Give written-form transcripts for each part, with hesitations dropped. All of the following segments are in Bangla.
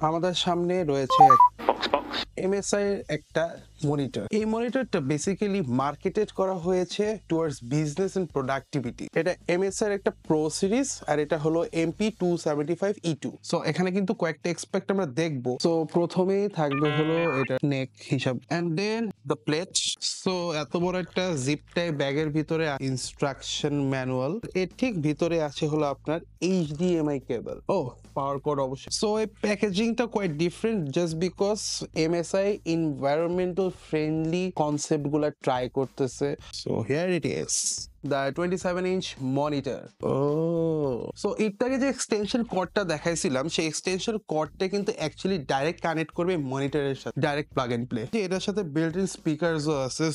আমাদের সামনে রয়েছে MSI এর একটা মনিটর। এই মনিটরটা বেসিক্যালি মার্কেটেড করা হয়েছে টুয়ার্ডস বিজনেস এন্ড প্রোডাক্টিভিটি। এটা MSI এর একটা প্রো সিরিজ আর এটা হলো MP275E2। সো এখানে কিন্তু কয়েকটা এক্সপেক্ট আমরা দেখবো। সো প্রথমেই থাকবে হলো এটা নেক হিসাব and then the plate. So এত বড় একটা জিপ টাইপ ব্যাগের ভিতরে ইনস্ট্রাকশন ম্যানুয়াল, এর ঠিক ভিতরে আছে হলো আপনার HDMI কেবল। ও পাওয়ার কোড অবশ্যই। সো এই প্যাকেজিংটা quite different just because MSI environmental friendly concept গুলা ট্রাই করতেছে। So here it is the 27-inch monitor. So এটাকে যে এক্সটেনশন কর্ডটা দেখাইছিলাম সেই এক্সটেনশন কর্ডটা কিন্তু অ্যাকচুয়ালি ডাইরেক্ট কানেক্ট করবে মনিটরের সাথে, ডাইরেক্ট প্লাগ এন্ড প্লে। এটার সাথে বিল্ট ইন স্পিকারসও আছে।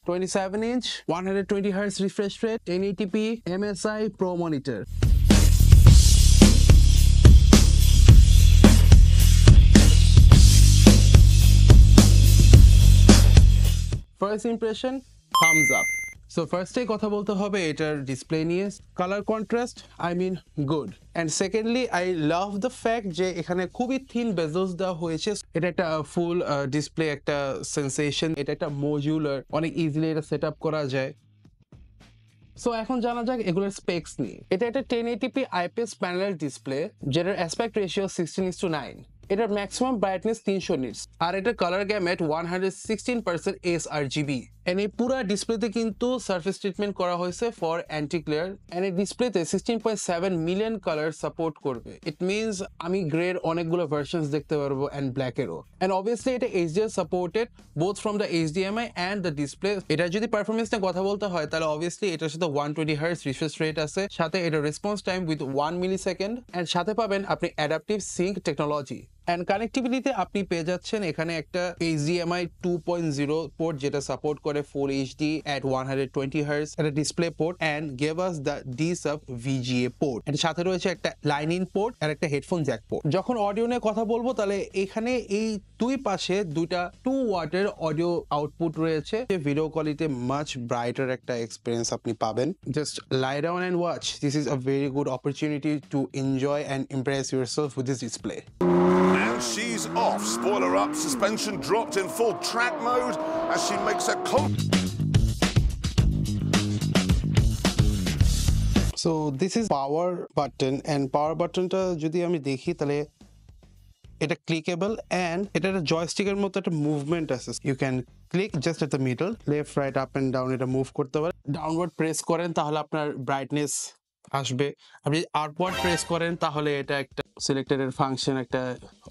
27-inch 120Hz refresh rate 1080p MSI Pro monitor. First impression, thumbs up. So first কথা বলতে হবে এটার ডিসপ্লে নিয়ে। Colour contrast good. And secondly, I love the fact যে এখানে খুবই থিন বেজলস দেওয়া হয়েছে। এটা একটা ফুল ডিসপ্লে একটা সেন্সেশন। এটা একটা মডিউলার, অনেক ইজিলি এটা সেট আপ করা যায়। সো এখন জানা যাক এগুলোর স্পেক্স নিয়ে। এটা একটা 1080p IPS প্যানেল ডিসপ্লে যেটার অ্যাসপেক্ট রেশিও 16:9। এটার ম্যাক্সিমাম ব্রাইটনেস 300 নিটস আর এটা কালার গ্যামেট 116% sRGB। এন্ড এই পুরো ডিসপ্লেতে কিন্তু সারফেস ট্রিটমেন্ট করা হয়েছে ফর অ্যান্টি গ্লেয়ার। এন্ড এই ডিসপ্লেতে 16.7 মিলিয়ন কালার সাপোর্ট করবে। ইট মিনস আমি গ্রের অনেকগুলো ভার্সনস দেখতে পারবো এন্ড ব্ল্যাকেরও। এন্ড অবভিয়াসলি এটা HDR supported both from the HDMI and the display. এটা যদি পারফরমেন্স নিয়ে কথা বলতে হয় তাহলে অবভিয়াসলি এটার সাথে 120Hz রিফ্রেশ রেট আছে, সাথে এটা response time with 1 millisecond and সাথে পাবেন আপনি অ্যাডাপটিভ সিঙ্ক টেকনোলজি। এন্ড কানেক্টিভিটিতে আপনি পেয়ে যাচ্ছেন এখানে একটা HDMI 2.0 পোর্ট যেটা সাপোর্ট করে Full HD at 120Hz, একটা display port and gave us the D-Sub VGA port. এর সাথে রয়েছে একটা লাইন ইন পোর্ট আর একটা হেডফোন জ্যাক পোর্ট। যখন অডিও নিয়ে কথা বলবো তাহলে এখানে এই দুই পাশে দুইটা 2 ওয়াটের অডিও আউটপুট রয়েছে। ভিডিও কোয়ালিটি মাচ ব্রাইটার একটা এক্সপেরিয়েন্স আপনি পাবেন। Just lie down and watch. This is a very good opportunity to enjoy and impress yourself with this display. And she's off. Spoiler up, suspension dropped in full track mode as she makes a So this is power button and power buttonটা যদি আমি দেখি তাহলে এটা ক্লিকেবল এন্ড এটা একটা জয়স্টিকের মতো একটা মুভমেন্ট আছে। You can click just at the middle, left right up and down এটা মুভ করতে পারেন। ডাউনওয়ার্ড প্রেস করেন তাহলে আপনার ব্রাইটনেস আসবে। আপনি আপওয়ার্ড প্রেস করেন তাহলে এটা একটা সিলেক্টেড ফাংশন একটা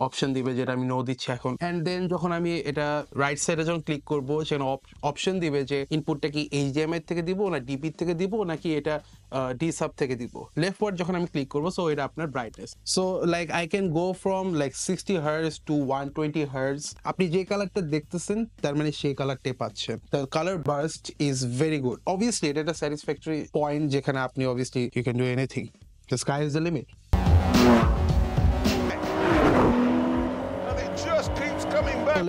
অপশন দিবে যেটা আমি নো দিচ্ছি এখন। এন্ড দেন যখন আমি এটা রাইট সাইডে যখন ক্লিক করব সেখানে অপশন দিবে যে ইনপুটটা কি HDMI থেকে দিব না DP থেকে দিব নাকি এটা D-Sub থেকে দিব। লেফট ওয়ার্ড যখন আমি ক্লিক করব সো এটা আপনার brightness. So like I can go from like 60Hz to 120Hz। আপনি যে কালারটা দেখতেছেন তার মানে সেই কালারটাই পাচ্ছেন। The colour burst is very good. Obviously এটা একটা স্যাটিসফ্যাক্টরি পয়েন্ট যেখানে আপনি obviously you can do anything. The sky is the limit.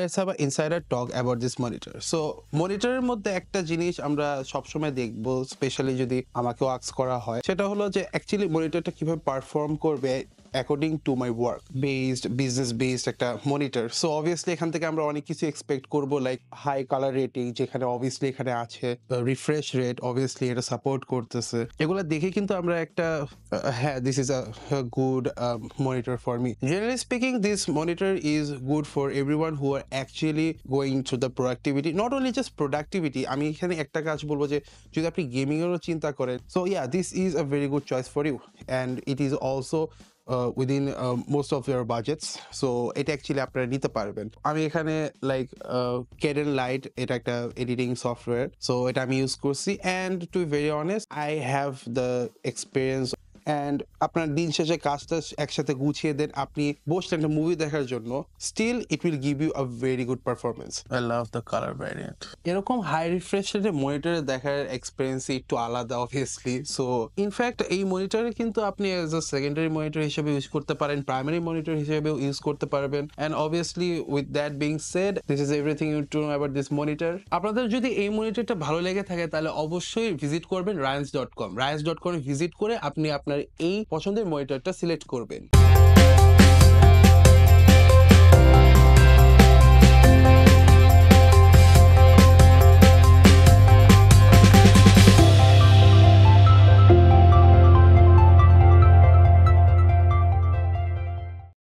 Let's have an insider talk about this monitor. So মনিটরের মধ্যে একটা জিনিস আমরা সবসময় দেখবো, স্পেশালি যদি আমাকেও আস্ক করা হয়, সেটা হলো যে অ্যাকচুয়ালি মনিটরটা কিভাবে পারফর্ম করবে according to my work based business based একটা মনিটর। সো অবভিয়াসলি এখান থেকে আমরা অনেক কিছু এক্সপেক্ট করবো, লাইক হাই কালার রেটিং যেখানে অবভিয়াসলি এখানে আছে, রিফ্রেশ রেট অবভিয়াসলি এটা সাপোর্ট করতেছে। এগুলো দেখে কিন্তু আমরা একটা হ্যাঁ this is a good monitor for me. Generally speaking this monitor is good for everyone who are actually going to the productivity, not only just productivity. আমি এখানে একটা কাজ বলবো যে যদি আপনি গেমিংয়েরও চিন্তা করেন, so ya this is a very good choice for you and it is also within most of your budgets. So এটা অ্যাকচুয়ালি আপনারা নিতে পারবেন। আমি এখানে লাইক Kden Light এটা একটা এডিটিং সফটওয়্যার, সো এটা আমি ইউজ করছি and to be very honest I have the experience. And আপনার দিন শেষে কাজটা একসাথে গুছিয়ে দেন, আপনি বসলেন একটা মুভি দেখার জন্য, still it will give you a very good performance. I love the colour variant. এরকম হাই রিফ্রেশ রেটে মনিটরে দেখার এক্সপিরিয়েন্স একটু আলাদা অবভিয়াসলি। সো ইনফ্যাক্ট এই মনিটরে কিন্তু আপনি এজ আ সেকেন্ডারি মনিটর হিসেবে ইউজ করতে পারেন, প্রাইমারি মনিটর হিসেবেও ইউজ করতে পারবেন। And obviously with that being said this is everything you to know about this monitor. আপনাদের যদি এই মনিটরটা ভালো লেগে থাকে তাহলে অবশ্যই ভিজিট করবেন Ryans.com। Ryans.com ভিজিট করে আপনি আপনার আপনার এই পছন্দের মনিটরটা সিলেক্ট করবেন।